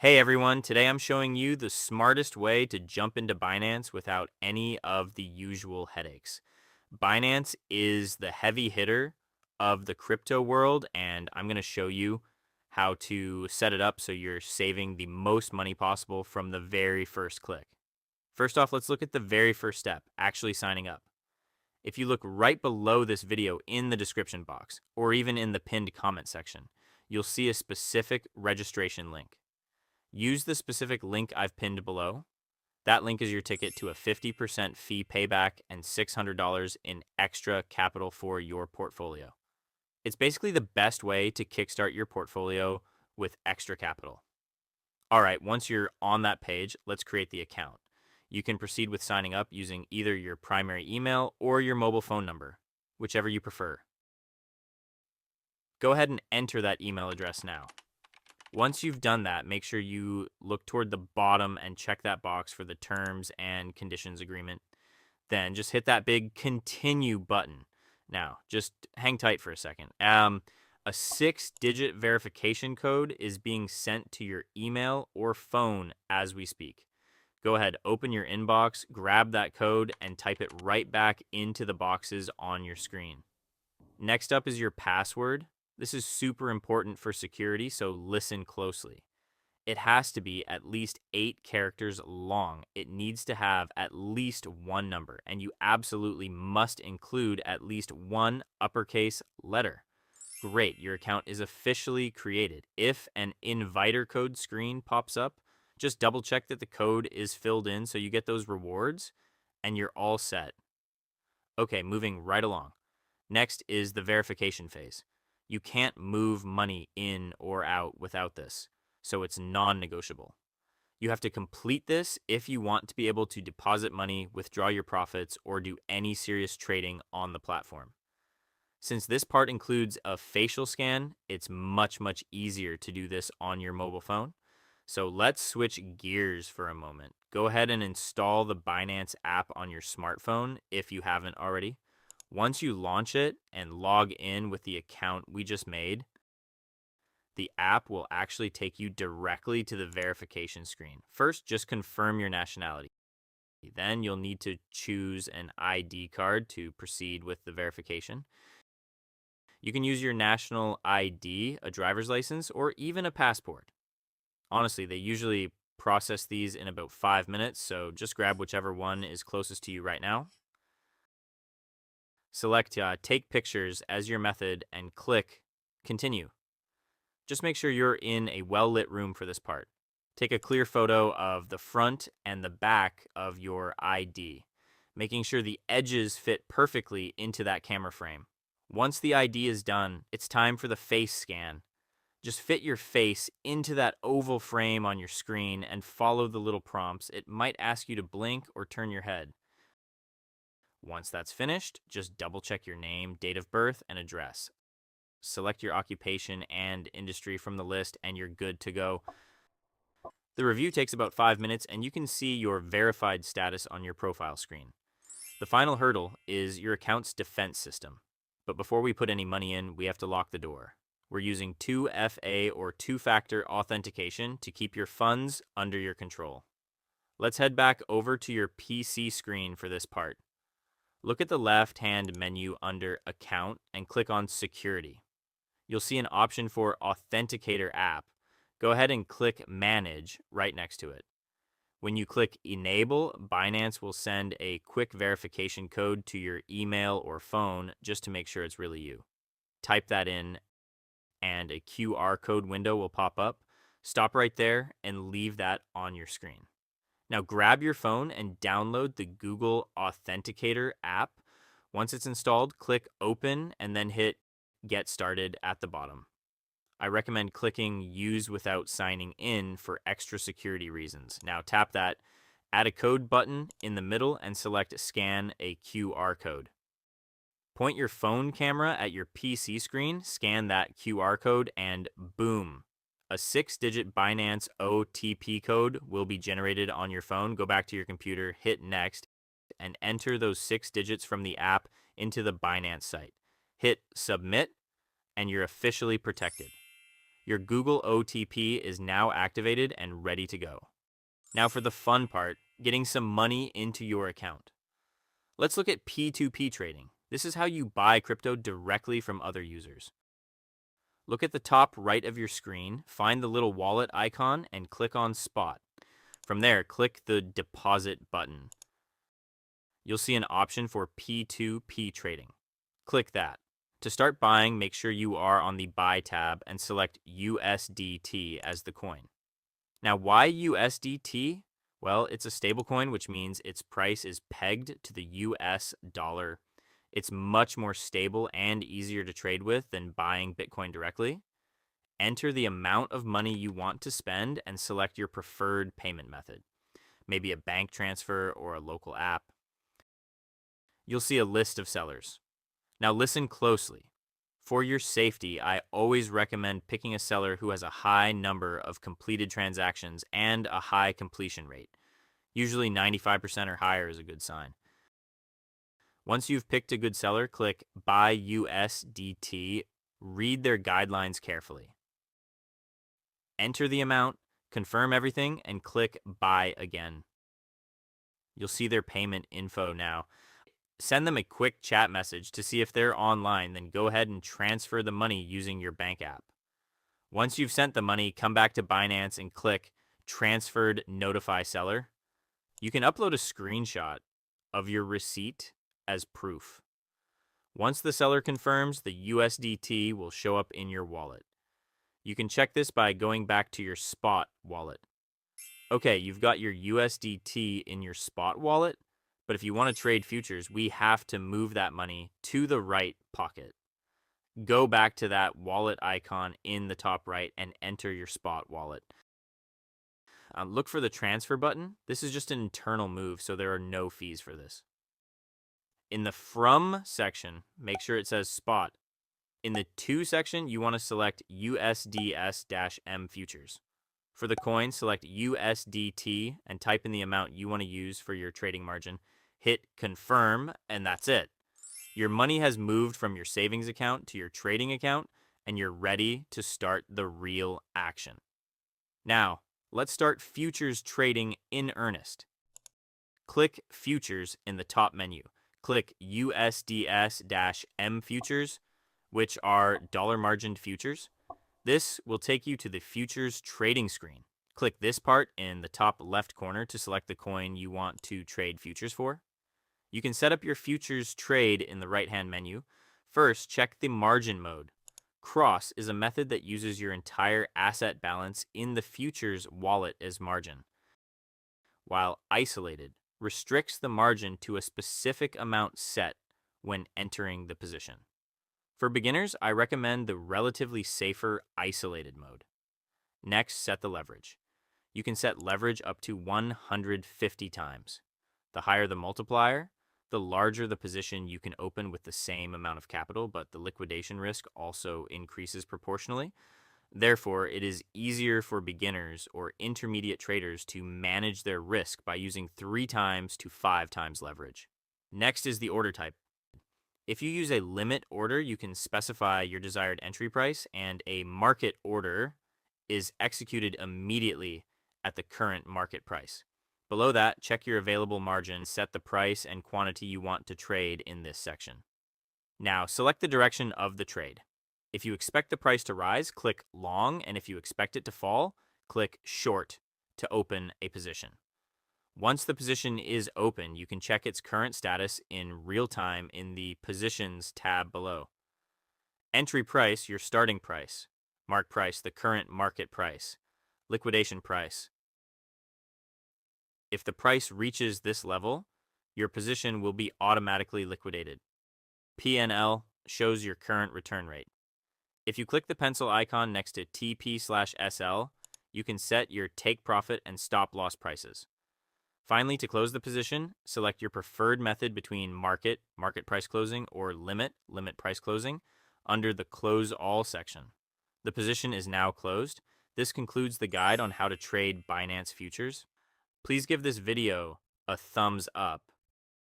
Hey everyone, today I'm showing you the smartest way to jump into Binance without any of the usual headaches. Binance is the heavy hitter of the crypto world, and I'm going to show you how to set it up so you're saving the most money possible from the very first click. First off, let's look at the very first step, actually signing up. If you look right below this video in the description box, or even in the pinned comment section, you'll see a specific registration link. Use the specific link I've pinned below. That link is your ticket to a 50% fee payback and $600 in extra capital for your portfolio. It's basically the best way to kickstart your portfolio with extra capital. All right, once you're on that page, let's create the account. You can proceed with signing up using either your primary email or your mobile phone number, whichever you prefer. Go ahead and enter that email address now. Once you've done that, make sure you look toward the bottom and check that box for the terms and conditions agreement. Then just hit that big continue button. Now, just hang tight for a second. A 6-digit verification code is being sent to your email or phone as we speak. Go ahead, open your inbox, grab that code, and type it right back into the boxes on your screen. Next up is your password. This is super important for security, so listen closely. It has to be at least 8 characters long. It needs to have at least one number, and you absolutely must include at least one uppercase letter. Great, your account is officially created. If an inviter code screen pops up, just double check that the code is filled in so you get those rewards, and you're all set. Okay, moving right along. Next is the verification phase. You can't move money in or out without this, so it's non-negotiable. You have to complete this if you want to be able to deposit money, withdraw your profits, or do any serious trading on the platform. Since this part includes a facial scan, it's much easier to do this on your mobile phone. So let's switch gears for a moment. Go ahead and install the Binance app on your smartphone if you haven't already. Once you launch it and log in with the account we just made, the app will actually take you directly to the verification screen. First, just confirm your nationality. Then you'll need to choose an ID card to proceed with the verification. You can use your national ID, a driver's license, or even a passport. Honestly, they usually process these in about 5 minutes, so just grab whichever one is closest to you right now. Select Take Pictures as your method and click Continue. Just make sure you're in a well-lit room for this part. Take a clear photo of the front and the back of your ID, making sure the edges fit perfectly into that camera frame. Once the ID is done, it's time for the face scan. Just fit your face into that oval frame on your screen and follow the little prompts. It might ask you to blink or turn your head. Once that's finished, just double check your name, date of birth, and address. Select your occupation and industry from the list, and you're good to go. The review takes about 5 minutes, and you can see your verified status on your profile screen. The final hurdle is your account's defense system. But before we put any money in, we have to lock the door. We're using 2FA or two-factor authentication to keep your funds under your control. Let's head back over to your PC screen for this part. Look at the left-hand menu under Account and click on Security. You'll see an option for Authenticator app. Go ahead and click Manage right next to it. When you click Enable, Binance will send a quick verification code to your email or phone just to make sure it's really you. Type that in and a QR code window will pop up. Stop right there and leave that on your screen. Now grab your phone and download the Google Authenticator app. Once it's installed, click Open and then hit Get Started at the bottom. I recommend clicking Use Without Signing In for extra security reasons. Now tap that Add a Code button in the middle and select Scan a QR code. Point your phone camera at your PC screen, scan that QR code, and boom. A 6-digit Binance OTP code will be generated on your phone. Go back to your computer, hit Next, and enter those 6 digits from the app into the Binance site. Hit Submit, and you're officially protected. Your Google OTP is now activated and ready to go. Now for the fun part, getting some money into your account. Let's look at P2P trading. This is how you buy crypto directly from other users. Look at the top right of your screen, find the little wallet icon, and click on Spot. From there, click the Deposit button. You'll see an option for P2P trading. Click that. To start buying, make sure you are on the Buy tab and select USDT as the coin. Now, why USDT? Well, it's a stablecoin, which means its price is pegged to the US dollar. It's much more stable and easier to trade with than buying Bitcoin directly. Enter the amount of money you want to spend and select your preferred payment method, maybe a bank transfer or a local app. You'll see a list of sellers. Now listen closely. For your safety, I always recommend picking a seller who has a high number of completed transactions and a high completion rate. Usually 95% or higher is a good sign. Once you've picked a good seller, click Buy USDT. Read their guidelines carefully. Enter the amount, confirm everything, and click Buy again. You'll see their payment info now. Send them a quick chat message to see if they're online, then go ahead and transfer the money using your bank app. Once you've sent the money, come back to Binance and click Transferred Notify Seller. You can upload a screenshot of your receipt as proof. Once the seller confirms, the USDT will show up in your wallet. You can check this by going back to your Spot wallet. Okay, you've got your USDT in your Spot wallet, but if you want to trade futures, we have to move that money to the right pocket. Go back to that wallet icon in the top right and enter your Spot wallet. Look for the transfer button. This is just an internal move, so there are no fees for this. In the From section, make sure it says Spot. In the To section, you want to select USDS-M futures. For the coin, select USDT and type in the amount you want to use for your trading margin. Hit confirm, and that's it. Your money has moved from your savings account to your trading account, and you're ready to start the real action. Now, let's start futures trading in earnest. Click Futures in the top menu. Click USDS-M futures, which are dollar margined futures. This will take you to the futures trading screen. Click this part in the top left corner to select the coin you want to trade futures for. You can set up your futures trade in the right-hand menu. First, check the margin mode. Cross is a method that uses your entire asset balance in the futures wallet as margin, while isolated restricts the margin to a specific amount set when entering the position. For beginners, I recommend the relatively safer isolated mode. Next, set the leverage. You can set leverage up to 150 times. The higher the multiplier, the larger the position you can open with the same amount of capital, but the liquidation risk also increases proportionally. Therefore, it is easier for beginners or intermediate traders to manage their risk by using 3 times to 5 times leverage. Next is the order type. If you use a limit order, you can specify your desired entry price, and a market order is executed immediately at the current market price. Below that, check your available margin, set the price and quantity you want to trade in this section. Now, select the direction of the trade. If you expect the price to rise, click long, and if you expect it to fall, click short to open a position. Once the position is open, you can check its current status in real time in the Positions tab below. Entry price, your starting price. Mark price, the current market price. Liquidation price. If the price reaches this level, your position will be automatically liquidated. P&L shows your current return rate. If you click the pencil icon next to TP/SL, you can set your take profit and stop loss prices. Finally, to close the position, select your preferred method between market price closing, or limit price closing, under the Close All section. The position is now closed. This concludes the guide on how to trade Binance futures. Please give this video a thumbs up